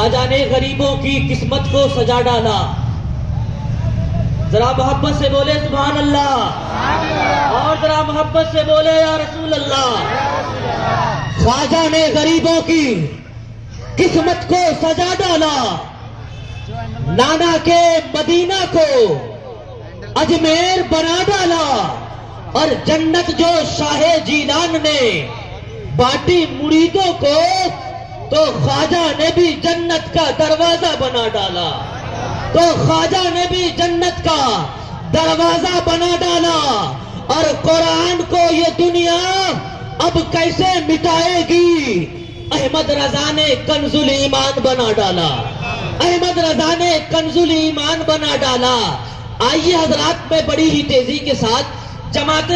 خواجہ نے غریبوں کی قسمت کو سجا ڈالا. ذرا محبت سے بولے سبحان اللہ، اور ذرا محبت سے بولے یا رسول اللہ. خواجہ نے غریبوں کی قسمت کو سجا ڈالا. نانا کے مدینہ کو اجمیر بنا ڈالا، اور جنت جو شاہ جیلان نے بانٹی مریدوں کو، تو خواجہ نے بھی جنت کا دروازہ بنا ڈالا. تو خواجہ نے بھی جنت کا دروازہ بنا ڈالا. اور قرآن کو یہ دنیا اب کیسے مٹائے گی؟ احمد رضا نے کنز الایمان بنا ڈالا. احمد رضا نے کنز الایمان بنا ڈالا. آئیے حضرات، میں بڑی ہی تیزی کے ساتھ جماعت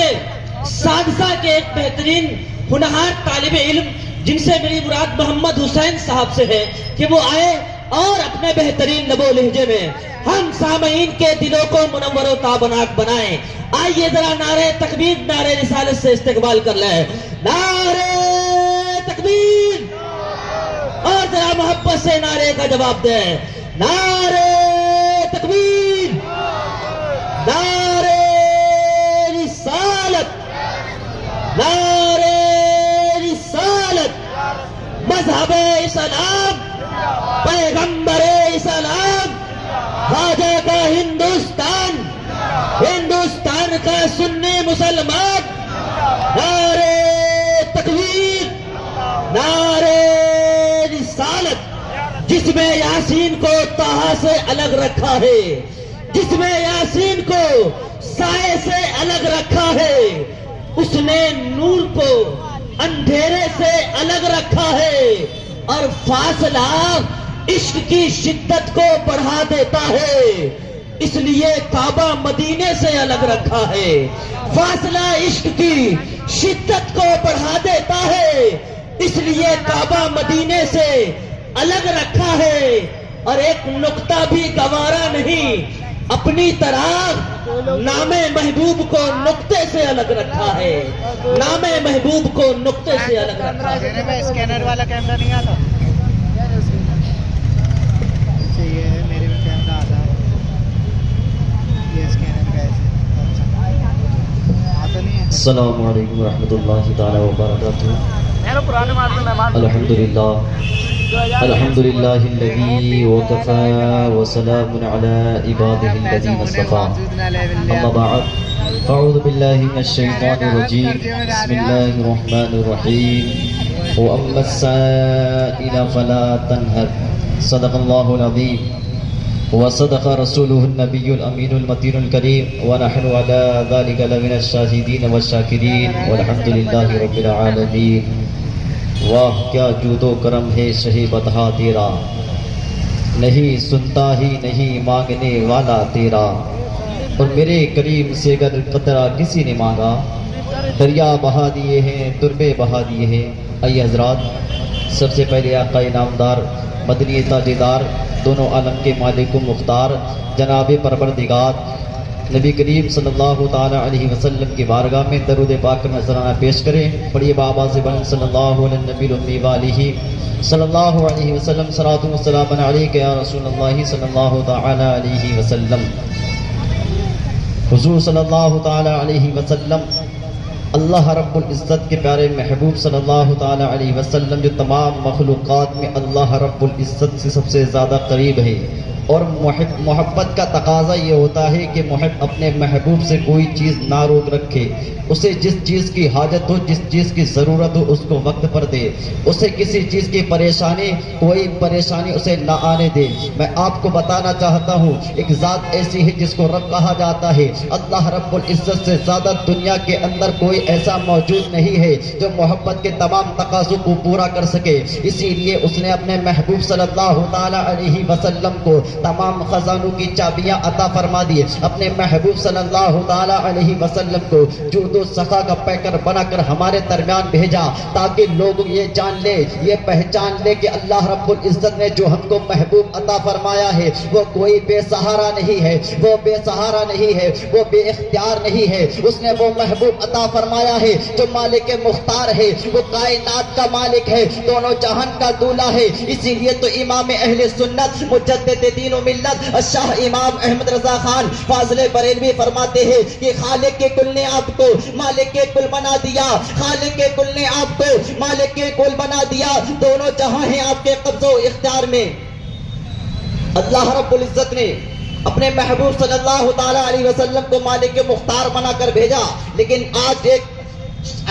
سادسہ کے ایک بہترین ہونہار طالب علم، جن سے میری مراد محمد حسین صاحب سے ہے، کہ وہ آئے اور اپنے بہترین لب و لہجے میں ہم سامعین کے دلوں کو منور و تابناک بنائیں. آئیے ذرا نعرہ تکبیر، نعرہ رسالت سے استقبال کر لیں. نعرہ تکبیر، اور ذرا محبت سے نعرے کا جواب دیں. نعرہ تکبیر، نعرہ رسالت، نعرہ رسالت. مذہب اسلام، پیغمبر اسلام، خواجہ کا ہندوستان، ہندوستان کا سنی مسلمان. نعرہ تکبیر، نعرہ رسالت. جس میں یاسین کو طٰہٰ سے الگ رکھا ہے، جس میں یاسین کو سائے سے الگ رکھا ہے، اس نے نور کو اندھیرے سے الگ رکھا ہے. اور فاصلہ عشق کی شدت کو بڑھا دیتا ہے، اس لیے کعبہ مدینے سے الگ رکھا ہے. فاصلہ عشق کی شدت کو بڑھا دیتا ہے، اس لیے کعبہ مدینے سے الگ رکھا ہے. اور ایک نقطہ بھی گوارا نہیں، اپنی طرح نام محبوب کو نقطے سے الگ رکھا ہے. نام محبوب کو نقطے سے الگ رکھا ہے. اسکینر والا کیمرہ نہیں آتا؟ یہ میرے میں کیمرہ آتا ہے، یہ اسکینر کا آتا نہیں ہے. السلام علیکم ورحمۃ اللہ تعالی وبرکاتہ. الحمد للہ الذی وکفى وسلام علی عباده الذین اصطفى. اما بعد، اعوذ باللہ من الشیطان الرجیم. بسم اللہ الرحمن الرحیم. واما السائل فلا تنهر. صدق اللہ العظیم وصدق رسوله النبی الامین المتین الکریم. ونحن على ذلك لمن الشاہدین والشاکرین والحمد للہ رب العالمین. واہ کیا جود و کرم ہے شہی بدہا تیرا، نہیں سنتا ہی نہیں مانگنے والا تیرا. اور میرے کریم سے اگر قطرہ کسی نے مانگا، دریا بہا دیے ہیں، تربے بہا دیے ہیں. آئیے حضرات، سب سے پہلے آقا نامدار، مدنی تاجدار، دونوں عالم کے مالک و مختار جناب پروردگار نبی کریم صلی اللہ تعالی علیہ وسلم کی بارگاہ میں درود پاک کا نذرانہ پیش کریں. پڑھیے بابا سے بلند صلی اللہ علیہ نبی الامی والہ صلی اللہ علیہ وسلم. صلاۃ و سلام علیک یا رسول اللہ صلی اللہ تعالی علیہ وسلم. حضور صلی اللہ تعالی علیہ وسلم اللہ رب العزت کے پیارے محبوب صلی اللہ تعالی علیہ وسلم، جو تمام مخلوقات میں اللہ رب العزت سے سب سے زیادہ قریب ہے. اور محبت کا تقاضا یہ ہوتا ہے کہ محب اپنے محبوب سے کوئی چیز نہ روک رکھے، اسے جس چیز کی حاجت ہو، جس چیز کی ضرورت ہو، اس کو وقت پر دے. اسے کسی چیز کی پریشانی، کوئی پریشانی اسے نہ آنے دے. میں آپ کو بتانا چاہتا ہوں، ایک ذات ایسی ہے جس کو رب کہا جاتا ہے. اللہ رب العزت سے زیادہ دنیا کے اندر کوئی ایسا موجود نہیں ہے جو محبت کے تمام تقاضوں کو پورا کر سکے. اسی لیے اس نے اپنے محبوب صلی اللہ تعالی علیہ وسلم کو تمام خزانوں کی چابیاں عطا فرما دیے. اپنے محبوب صلی اللہ تعالی علیہ وسلم کو جود و سخا کا پیکر بنا کر ہمارے درمیان بھیجا تاکہ لوگ یہ جان لے, یہ پہچان لے کہ اللہ رب العزت نے جو ہم کو محبوب عطا فرمایا ہے وہ کوئی بے سہارا نہیں ہے, وہ بے سہارا نہیں ہے, وہ بے اختیار نہیں ہے. اس نے وہ محبوب عطا فرمایا ہے جو مالک مختار ہے, وہ کائنات کا مالک ہے, دونوں جہان کا دولہا ہے. اسی لیے تو امام اہل سنت مجدد دین و ملت شاہ امام احمد رضا خان فاضل بریلوی فرماتے ہیں کہ خالق کے کل نے آپ کو مالک کے کل بنا دیا, خالق کے کل نے آپ کو مالک کے کل بنا دیا. دونوں جہاں ہیں آپ کے قبض و اختیار میں. اللہ رب العزت نے اپنے محبوب صلی اللہ تعالی علیہ وسلم کو مالک مختار بنا کر بھیجا, لیکن آج ایک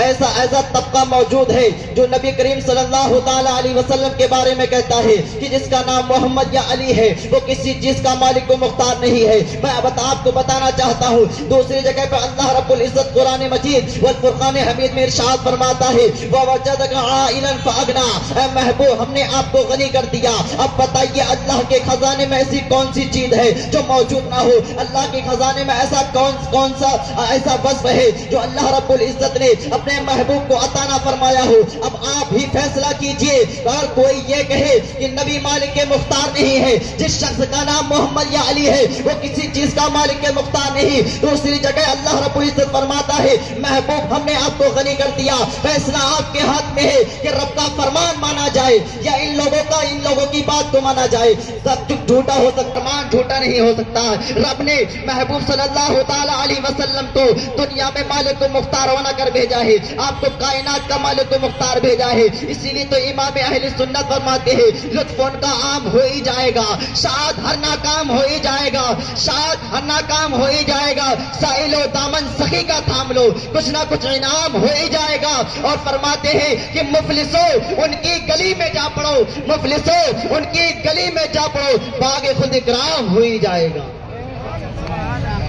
ایسا طبقہ موجود ہے جو نبی کریم صلی اللہ تعالی علیہ وسلم کے بارے میں کہتا ہے کہ جس کا نام محمد یا علی ہے وہ کسی چیز کا مالک و مختار نہیں ہے. میں آپ کو بتانا چاہتا ہوں, دوسری جگہ پہ اللہ رب العزت قرآن مجید والفرقان حمید میں ارشاد فرماتا ہے وَوَجَدَكَ عَائِلًا فَأَغْنَىٰ, اے محبوب ہم نے آپ کو غنی کر دیا. اب بتائیے اللہ کے خزانے میں ایسی کون سی چیز ہے جو موجود نہ ہو؟ اللہ کے خزانے میں ایسا کون سا ایسا وصف ہے جو اللہ رب العزت نے اپنے محبوب کو عطا نہ فرمایا ہو؟ اب آپ ہی فیصلہ کیجئے. اگر کوئی یہ کہے کہ نبی مالک کے مختار نہیں ہے, جس شخص کا نام محمد یا علی ہے وہ کسی چیز کا مالک کے مختار نہیں. دوسری جگہ اللہ رب العزت فرماتا ہے محبوب ہم نے آپ کو غنی کر دیا, فیصلہ آپ کے ہاتھ میں ہے کہ رب کا فرمان مانا جائے یا ان لوگوں کی بات کو مانا جائے. سب کچھ جھوٹا ہو سکتا, فرمان جھوٹا نہیں ہو سکتا. رب نے محبوب صلی اللہ تعالی علیہ وسلم کو دنیا میں مالک و مختار بنا کر بھیجا ہے, آپ کو کائنات کا مالک و مختار بھیجا ہے. اسی لیے تو امام اہل سنت فرماتے ہیں لطف ان کا عام ہو ہی جائے گا, شاد ہر ناکام ہو ہی جائے گا, شاد ہر ناکام ہو ہی جائے گا. سائل و دامن سخی کا تھام لو, کچھ نہ کچھ انعام ہو ہی جائے گا. اور فرماتے ہیں کہ مفلسو ان کی گلی میں جا پڑو, مفلسو ان کی گلی میں جا پڑو, باغ خود اکرام ہو ہی جائے گا.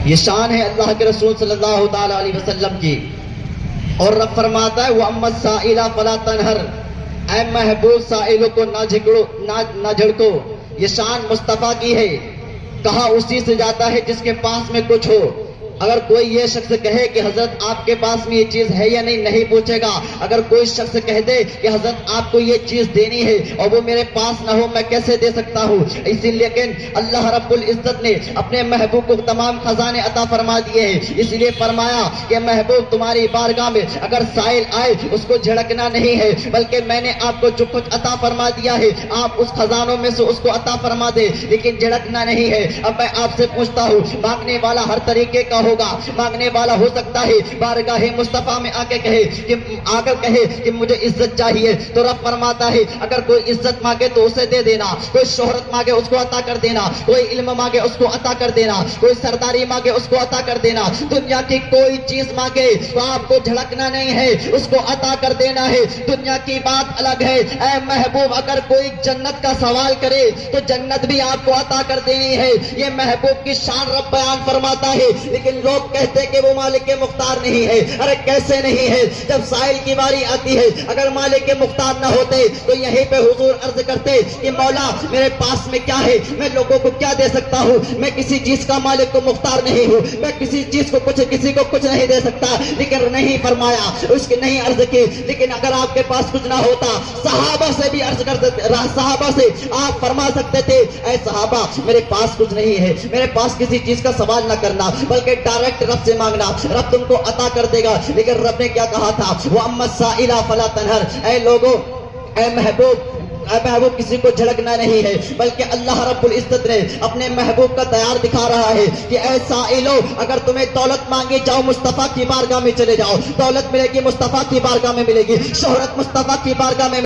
یہ شان ہے اللہ کے رسول صلی اللہ تعالی علیہ وسلم کی. اور رب فرماتا ہے وَأَمَّا السَّائِلَ فَلَا تَنْهَرْ, اے محبوب سائلوں کو نہ جھڑکو. یہ شان مصطفیٰ کی ہے. کہا اسی سے جاتا ہے جس کے پاس میں کچھ ہو. اگر کوئی یہ شخص کہے کہ حضرت آپ کے پاس میں یہ چیز ہے یا نہیں پوچھے گا. اگر کوئی شخص کہہ دے کہ حضرت آپ کو یہ چیز دینی ہے اور وہ میرے پاس نہ ہو میں کیسے دے سکتا ہوں؟ اسی لیکن اللہ رب العزت نے اپنے محبوب کو تمام خزانے عطا فرما دیے ہیں. اس لیے فرمایا کہ محبوب تمہاری بارگاہ میں اگر سائل آئے اس کو جھڑکنا نہیں ہے, بلکہ میں نے آپ کو جو کچھ عطا فرما دیا ہے آپ اس خزانوں میں سے اس کو عطا فرما دے, لیکن جھڑکنا نہیں ہے. اب میں آپ سے پوچھتا ہوں, مانگنے والا ہر طریقے کا ہوگا. مانگنے والا ہو سکتا ہے بارگاہ مصطفیٰ میں آ کر کہے کہ مجھے عزت چاہیے, تو رب فرماتا ہے اگر کوئی عزت مانگے تو اسے دے دینا, کوئی شہرت مانگے اس کو عطا کر دینا, کوئی علم مانگے اس کو عطا کر دینا, کوئی سرداری مانگے اس کو عطا کر دینا. دنیا کی کوئی چیز مانگے تو آپ کو جھڑکنا نہیں ہے, اس کو عطا کر دینا ہے. دنیا کی بات الگ ہے. اے محبوب اگر کوئی جنت کا سوال کرے تو جنت بھی آپ کو عطا کر دینی ہے. یہ محبوب کی شان رب بیان فرماتا ہے. لیکن لوگ کہتے کہ وہ مالک مختار نہیں ہے. ارے کیسے نہیں ہے؟ جب سائل کی باری آتی ہے اگر مالک مختار نہ ہوتے تو یہیں پہ حضور عرض کرتے کہ مولا میرے پاس میں کیا ہے, میں لوگوں کو کیا دے سکتا ہوں؟ میں کسی چیز کا مالک مختار نہیں ہوں, میں کسی چیز کو کسی کو کچھ نہیں دے سکتا. لیکن نہیں فرمایا, اس کی نہیں عرض کی. لیکن اگر آپ کے پاس کچھ نہ ہوتا صحابہ سے بھی عرض کرتے, صحابہ سے آپ فرما سکتے تھے اے صحابہ میرے پاس کچھ نہیں ہے, میرے پاس کسی چیز کا سوال نہ کرنا بلکہ ڈائریکٹ رب سے مانگنا, رب تم کو عطا کر دے گا. لیکن رب نے کیا کہا تھا وَأَمَّا السَّائِلَ فَلَا تَنْهَرْ, اے لوگوں, اے محبوب کسی کو جھڑکنا نہیں ہے, بلکہ اللہ رب العزت نے اپنے محبوب کا تیار دکھا رہا ہے کہ اے سائلو اگر تمہیں دولت مانگی جاؤ مصطفیٰ کی بارگاہ میں چلے جاؤ, دولت ملے گی مصطفیٰ کی بارگاہ میں ملے گی, شہرت مصطفیٰ کی بارگاہ میں